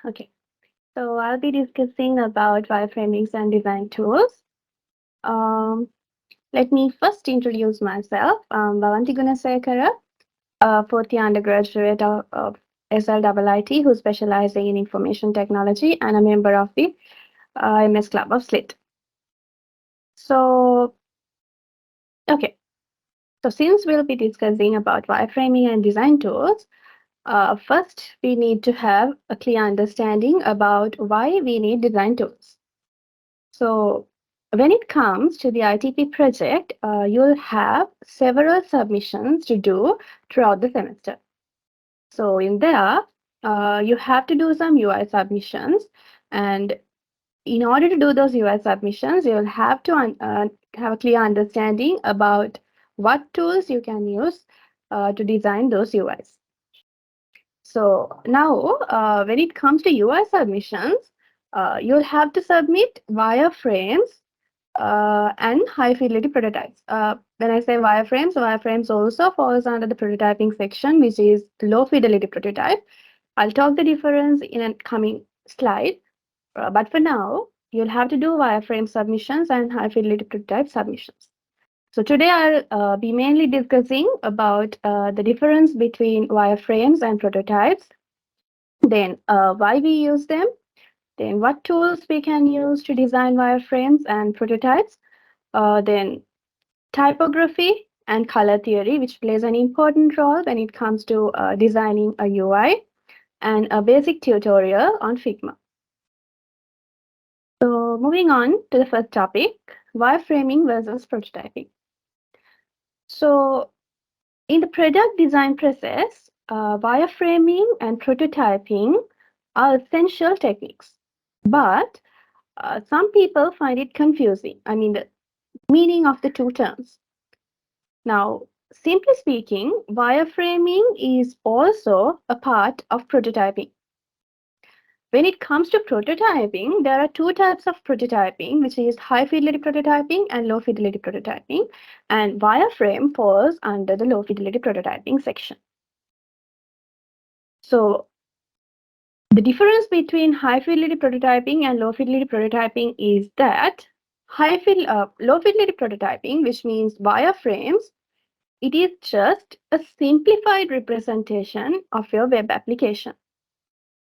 Okay, so I'll be discussing about wireframings and design tools. Um, Let me first introduce myself. I'm Bawanthi Gunasekara, a fourth year undergraduate of SLIIT who's specializing in information technology and a member of the MS Club of SLIIT. So, okay, so since we'll be discussing about wireframing and design tools, first we need to have a clear understanding about why we need design tools. So when it comes to the ITP project, you'll have several submissions to do throughout the semester. So in there, you have to do some UI submissions. And in order to do those UI submissions, you'll have to have a clear understanding about what tools you can use to design those UIs. So now, when it comes to UI submissions, you'll have to submit wireframes and high fidelity prototypes. When I say wireframes also falls under the prototyping section, which is low fidelity prototype. I'll talk the difference in a coming slide. But for now, you'll have to do wireframe submissions and high fidelity prototype submissions. So today I'll be mainly discussing about the difference between wireframes and prototypes, then why we use them, then what tools we can use to design wireframes and prototypes, then typography and color theory, which plays an important role when it comes to designing a UI, and a basic tutorial on Figma. So moving on to the first topic, wireframing versus prototyping. So in the product design process, wireframing and prototyping are essential techniques, but some people find it confusing. I mean, the meaning of the two terms. Now, simply speaking, wireframing is also a part of prototyping. When it comes to prototyping, there are two types of prototyping, which is high fidelity prototyping and low fidelity prototyping. And wireframe falls under the low fidelity prototyping section. So the difference between high fidelity prototyping and low fidelity prototyping is that low fidelity prototyping, which means wireframes, it is just a simplified representation of your web application.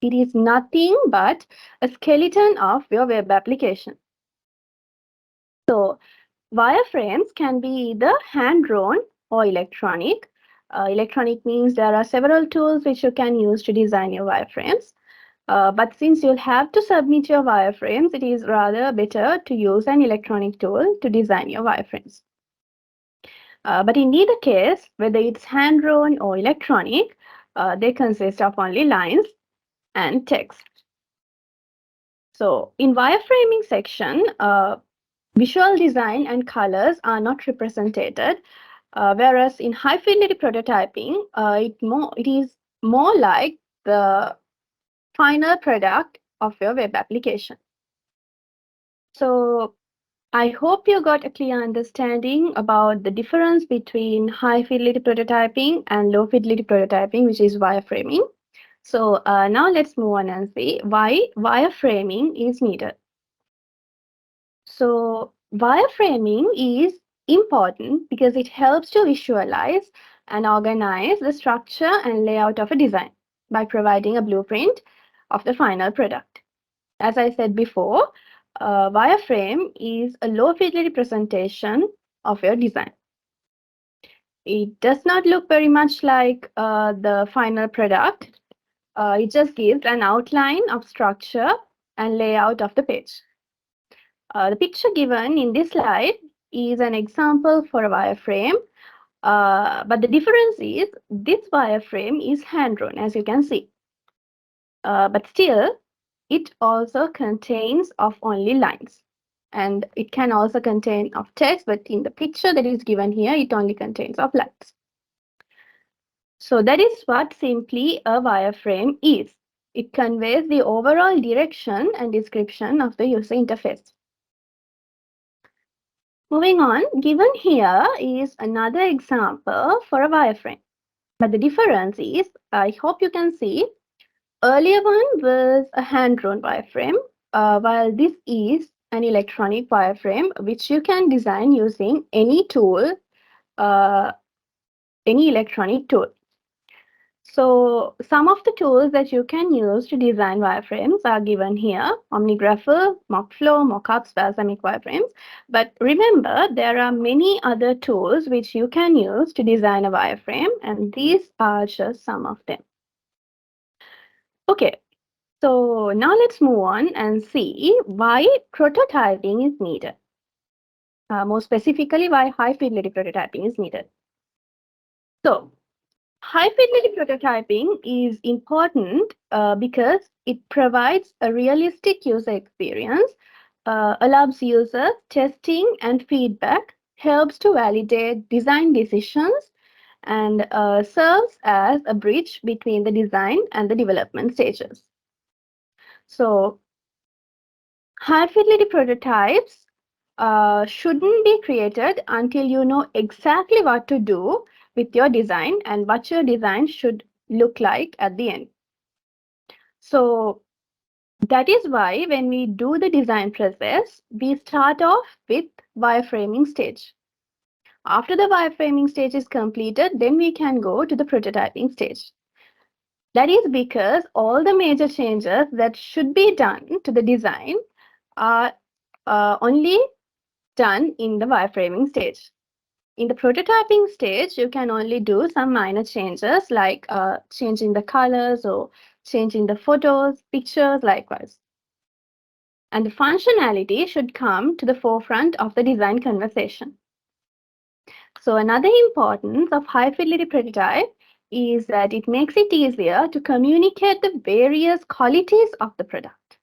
It is nothing but a skeleton of your web application. So wireframes can be either hand-drawn or electronic. Electronic means there are several tools which you can use to design your wireframes. But since you'll have to submit your wireframes, it is rather better to use an electronic tool to design your wireframes. But in either case, whether it's hand-drawn or electronic, they consist of only lines and text. So in wireframing section, visual design and colors are not represented, whereas in high fidelity prototyping, it is more like the final product of your web application. So I hope you got a clear understanding about the difference between high fidelity prototyping and low fidelity prototyping, which is wireframing. So now let's move on and see why wireframing is needed. So wireframing is important because it helps to visualize and organize the structure and layout of a design by providing a blueprint of the final product. As I said before, wireframe is a low fidelity presentation of your design. It does not look very much like the final product. It just gives an outline of structure and layout of the page. The picture given in this slide is an example for a wireframe, but the difference is this wireframe is hand-drawn, as you can see. But still, it also contains of only lines. And it can also contain of text, but in the picture that is given here, it only contains of lines. So that is what simply a wireframe is. It conveys the overall direction and description of the user interface. Moving on, given here is another example for a wireframe. But the difference is, I hope you can see, earlier one was a hand-drawn wireframe, while this is an electronic wireframe which you can design using any tool, uh, any electronic tool. So some of the tools that you can use to design wireframes are given here: OmniGrapher, MockFlow, Mockup, Spasmic wireframes. But remember, there are many other tools which you can use to design a wireframe, and these are just some of them. Okay, so now let's move on and see why prototyping is needed. More specifically, why high fidelity prototyping is needed. So high fidelity prototyping is important because it provides a realistic user experience, allows users testing and feedback, helps to validate design decisions, and serves as a bridge between the design and the development stages. So high fidelity prototypes shouldn't be created until you know exactly what to do with your design and what your design should look like at the end. So that is why when we do the design process, we start off with wireframing stage. After the wireframing stage is completed, then we can go to the prototyping stage. That is because all the major changes that should be done to the design are only done in the wireframing stage. In the prototyping stage, you can only do some minor changes like changing the colors or changing the photos, pictures, likewise. And the functionality should come to the forefront of the design conversation. So another importance of high fidelity prototype is that it makes it easier to communicate the various qualities of the product.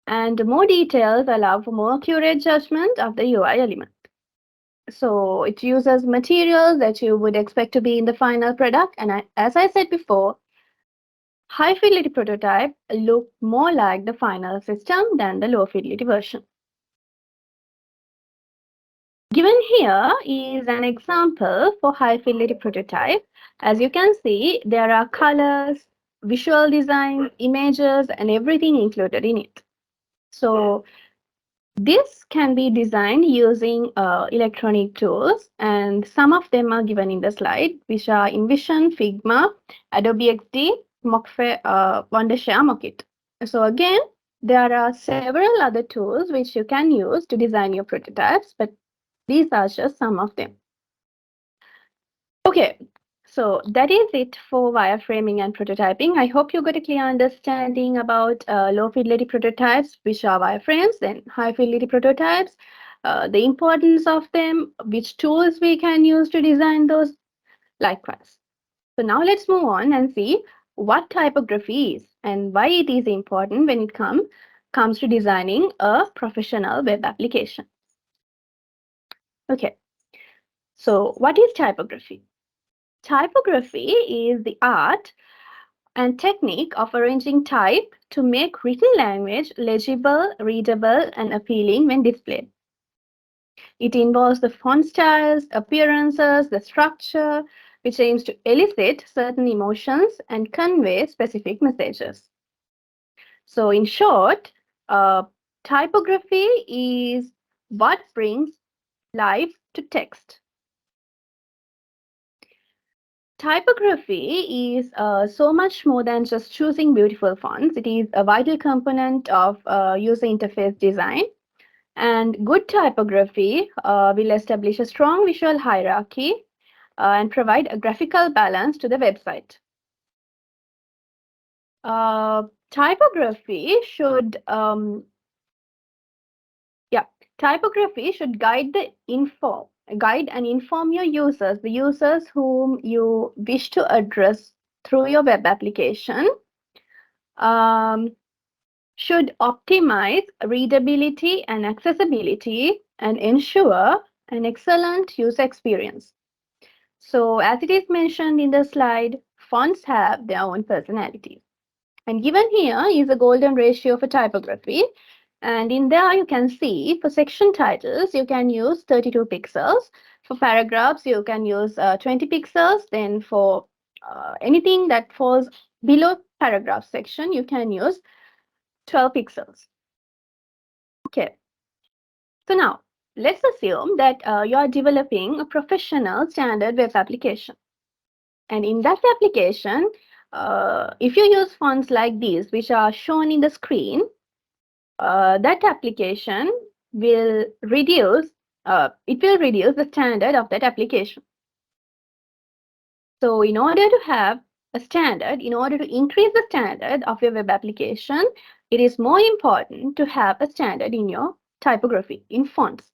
And more details allow for more accurate judgment of the UI element. So it uses materials that you would expect to be in the final product. And as I said before, high fidelity prototype look more like the final system than the low fidelity version. Given here is an example for high fidelity prototype. As you can see, there are colors, visual design, images, and everything included in it. So this can be designed using electronic tools, and some of them are given in the slide, which are InVision, Figma, Adobe XD, Wondershare, Mockit. So again, there are several other tools which you can use to design your prototypes, but these are just some of them. Okay, so that is it for wireframing and prototyping. I hope you got a clear understanding about low fidelity prototypes, which are wireframes, then high fidelity prototypes, the importance of them, which tools we can use to design those, likewise. So now let's move on and see what typography is and why it is important when it comes to designing a professional web application. Okay, so what is typography? Typography is the art and technique of arranging type to make written language legible, readable, and appealing when displayed. It involves the font styles, appearances, the structure, which aims to elicit certain emotions and convey specific messages. So, in short, typography is what brings life to text. Typography is so much more than just choosing beautiful fonts. It is a vital component of user interface design. And good typography will establish a strong visual hierarchy and provide a graphical balance to the website. Typography should typography should guide and inform your users, the users whom you wish to address through your web application, should optimize readability and accessibility and ensure an excellent user experience. So as it is mentioned in the slide, fonts have their own personalities. And given here is a golden ratio for typography. And in there you can see for section titles, you can use 32 pixels. For paragraphs, you can use 20 pixels. Then for anything that falls below paragraph section, you can use 12 pixels. Okay. So now, let's assume that you are developing a professional standard web application. And in that application, if you use fonts like these, which are shown in the screen, that application will reduce, the standard of that application. So in order to have a standard, in order to increase the standard of your web application, it is more important to have a standard in your typography, in fonts.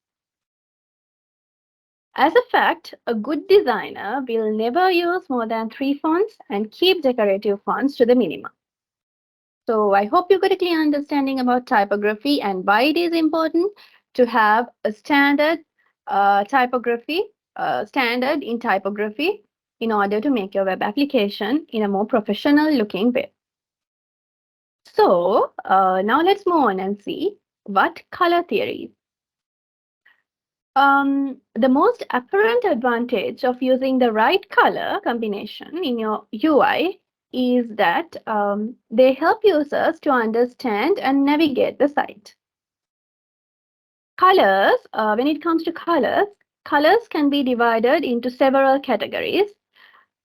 As a fact, a good designer will never use more than 3 fonts and keep decorative fonts to the minimum. So I hope you got a clear understanding about typography and why it is important to have a standard standard in typography in order to make your web application in a more professional looking way. So now let's move on and see what color theory is. The most apparent advantage of using the right color combination in your UI is that they help users to understand and navigate the site. Colors, when it comes to colors, colors can be divided into several categories.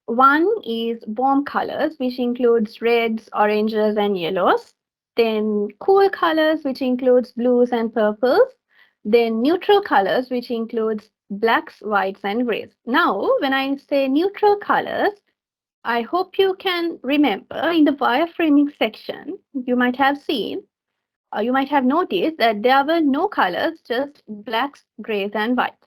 One is warm colors, which includes reds, oranges, and yellows. Then cool colors, which includes blues and purples. Then neutral colors, which includes blacks, whites, and grays. Now, when I say neutral colors, I hope you can remember in the wireframing section, you might have seen, you might have noticed that there were no colors, just blacks, grays, and whites.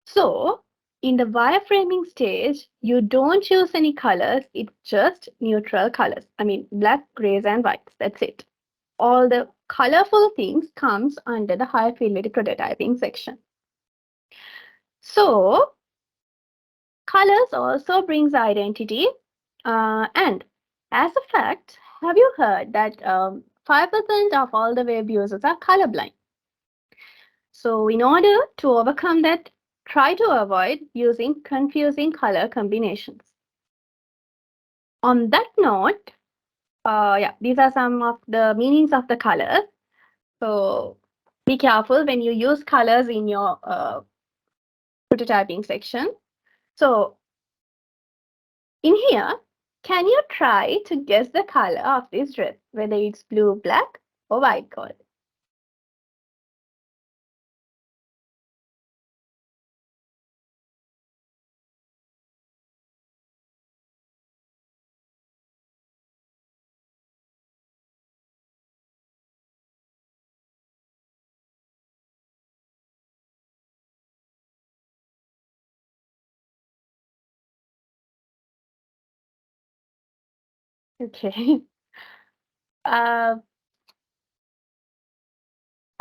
So, in the wireframing stage, you don't use any colors, it's just neutral colors. I mean, black, grays, and whites. That's it. All the colorful things comes under the high fidelity prototyping section. So, colors also brings identity. And as a fact, have you heard that 5% of all the web users are colorblind? So in order to overcome that, try to avoid using confusing color combinations. On that note, these are some of the meanings of the colors. So be careful when you use colors in your prototyping section. So in here, can you try to guess the color of this dress, whether it's blue, black, or white gold? Okay. Uh,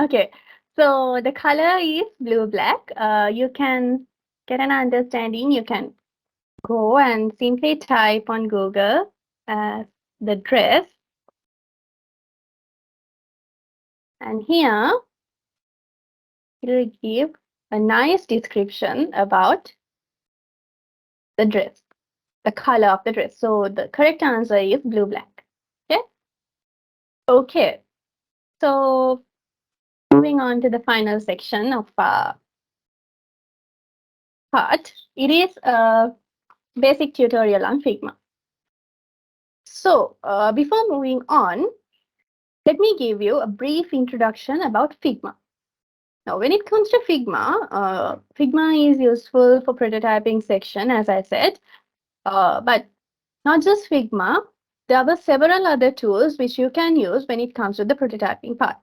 okay. So the color is blue black. You can get an understanding. You can go and simply type on Google the dress. And here it will give a nice description about the dress, the color of the dress. So the correct answer is blue black. Okay. Okay. So moving on to the final section of part, it is a basic tutorial on Figma. So before moving on, let me give you a brief introduction about Figma. Now, when it comes to Figma, Figma is useful for prototyping section, as I said, but not just Figma, there are several other tools which you can use when it comes to the prototyping part.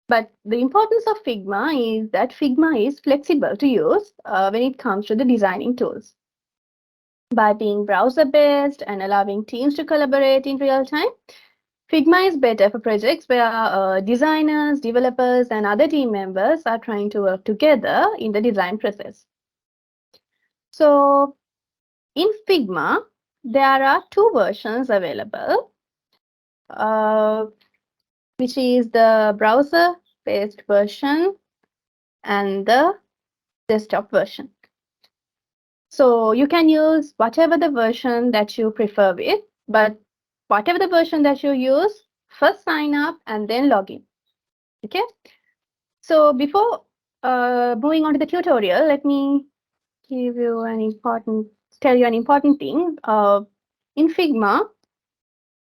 But the importance of Figma is that Figma is flexible to use when it comes to the designing tools. By being browser-based and allowing teams to collaborate in real time, Figma is better for projects where designers, developers, and other team members are trying to work together in the design process. So in Figma, there are 2 versions available, which is the browser-based version and the desktop version. So you can use whatever the version that you prefer with, but whatever the version that you use, first sign up and then log in. Okay. So before moving on to the tutorial, let me tell you an important thing. In Figma,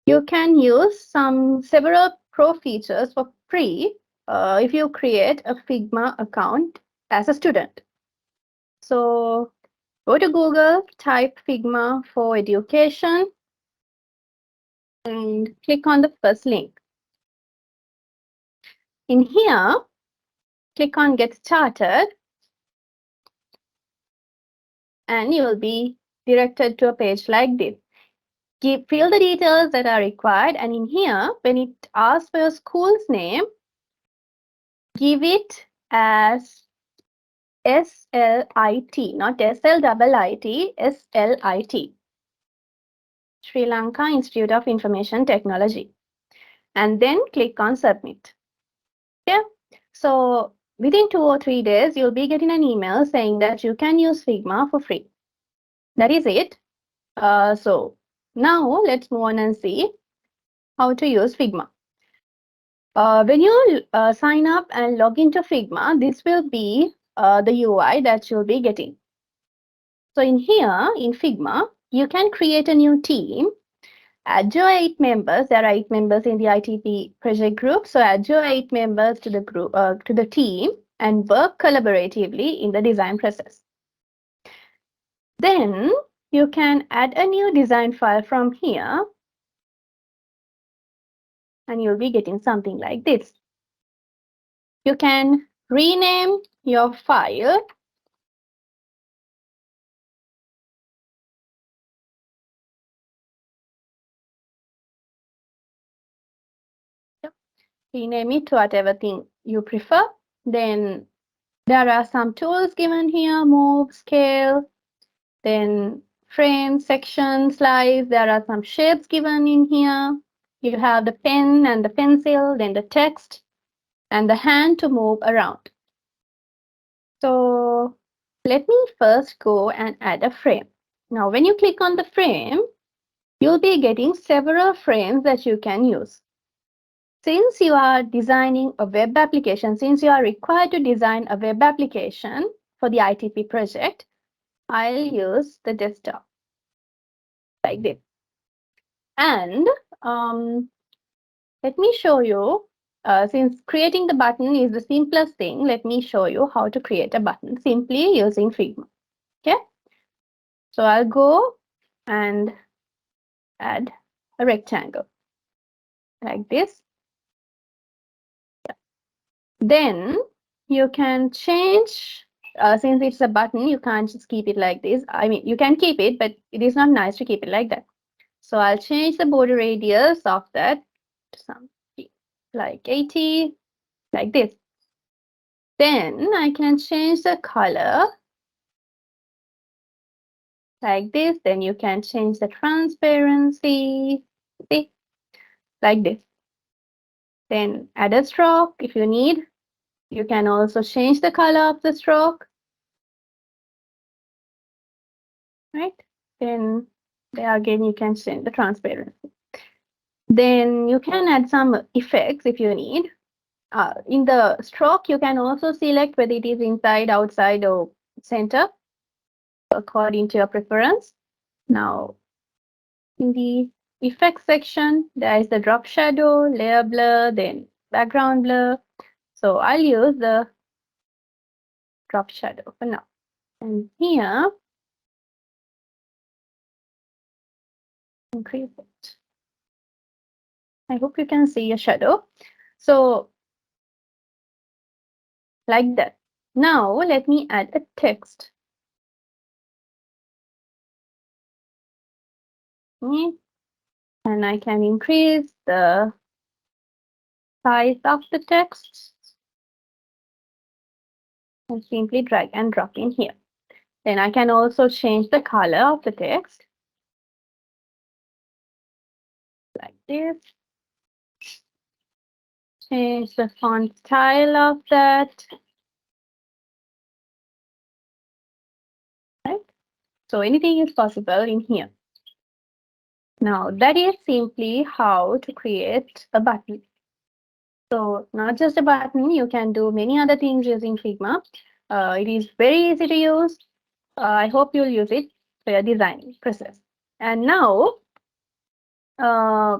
you can use several pro features for free if you create a Figma account as a student. So go to Google, type Figma for education, and click on the first link. In here, click on Get Started, and you will be directed to a page like this. Fill the details that are required, and in here, when it asks for your school's name, give it as SLIT, not SLIIT, SLIT, Sri Lanka Institute of Information Technology, and then click on Submit. Okay, so within 2 or 3 days, you'll be getting an email saying that you can use Figma for free. That is it. So now let's move on and see how to use Figma. When you sign up and log into Figma, this will be the UI that you'll be getting. So in here, in Figma, you can create a new team, add your 8 members. There are 8 members in the ITP project group. So add your 8 members to the group, to the team, and work collaboratively in the design process. Then you can add a new design file from here, and you'll be getting something like this. You can rename your file rename it to whatever thing you prefer. Then there are some tools given here, move, scale, then frame, section, slice. There are some shapes given in here. You have the pen and the pencil, then the text, and the hand to move around. So let me first go and add a frame. Now, when you click on the frame, you'll be getting several frames that you can use. Since you are designing a web application, since you are required to design a web application for the ITP project, I'll use the desktop like this. And let me show you, since creating the button is the simplest thing, let me show you how to create a button simply using Figma. Okay. So I'll go and add a rectangle like this. Then you can change, since it's a button, you can't just keep it like this. I mean, you can keep it, but it is not nice to keep it like that. So I'll change the border radius of that to something like 80, like this. Then I can change the color like this. Then you can change the transparency, see, like this. Then add a stroke if you need. You can also change the color of the stroke. Right? Then there again, you can change the transparency. Then you can add some effects if you need. In the stroke, you can also select whether it is inside, outside, or center according to your preference. Now, in the effects section, there is the drop shadow, layer blur, then background blur. So I'll use the drop shadow for now. And here, increase it. I hope you can see a shadow. So like that. Now let me add a text. Okay. And I can increase the size of the text and simply drag and drop in here. Then I can also change the color of the text like this. Change the font style of that. Right? So anything is possible in here. Now, that is simply how to create a button. So, not just a button, you can do many other things using Figma. It is very easy to use. I hope you'll use it for your designing process. And now, uh,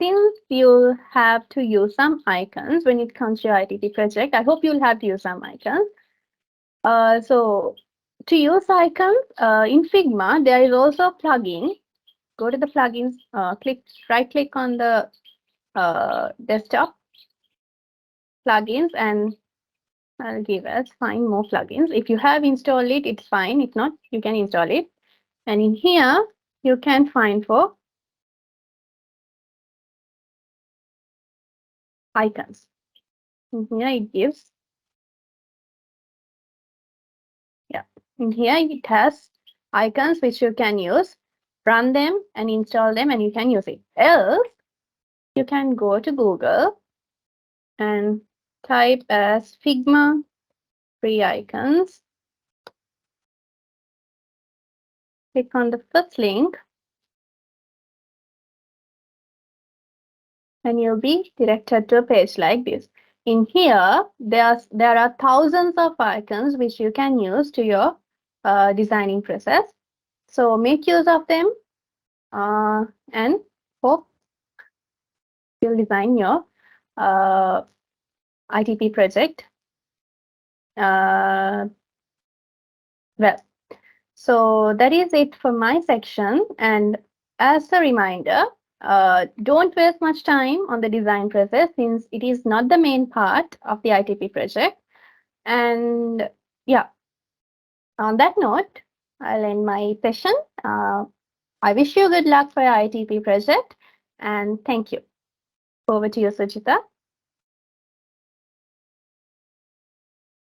since you'll have to use some icons when it comes to your ITP project, I hope you'll have to use some icons. So to use icons in Figma, there is also a plugin. Go to the plugins, right click on the desktop plugins, and I'll give us find more plugins. If you have installed it, it's fine. If not, you can install it. And in here, you can find for icons. In here, it gives, yeah. In here, it has icons which you can use, run them and install them, and you can use it. Else, you can go to Google and type as Figma free icons. Click on the first link and you'll be directed to a page like this. In here, there are thousands of icons which you can use to your designing process. So make use of them and hope you'll design your uh, ITP project well. So that is it for my section. And as a reminder, don't waste much time on the design process since it is not the main part of the ITP project. And yeah, on that note, I'll end my session. I wish you good luck for your ITP project and thank you. Over to you, Sujita.